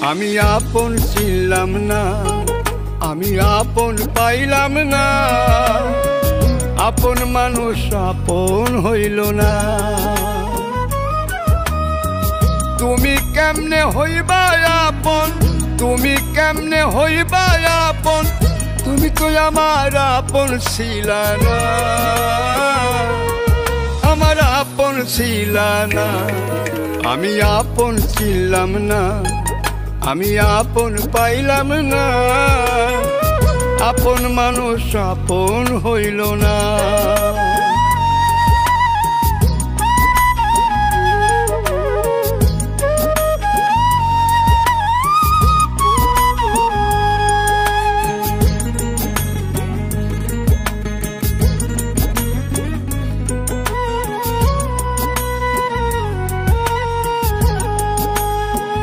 আমি আপন ছিলাম না, আমি আপন পাইলাম না, আপন মানুষ আপন হইল না। তুমি কেমনে হইবা আপন, তুমি কেমনে হইবা আপন, তুমি তো আমার আপন ছিলা না, আমার আপন ছিলা না। আমি আপন ছিলাম না, আমি আপন পাইলাম না, আপন মানুষ আপন হইল না।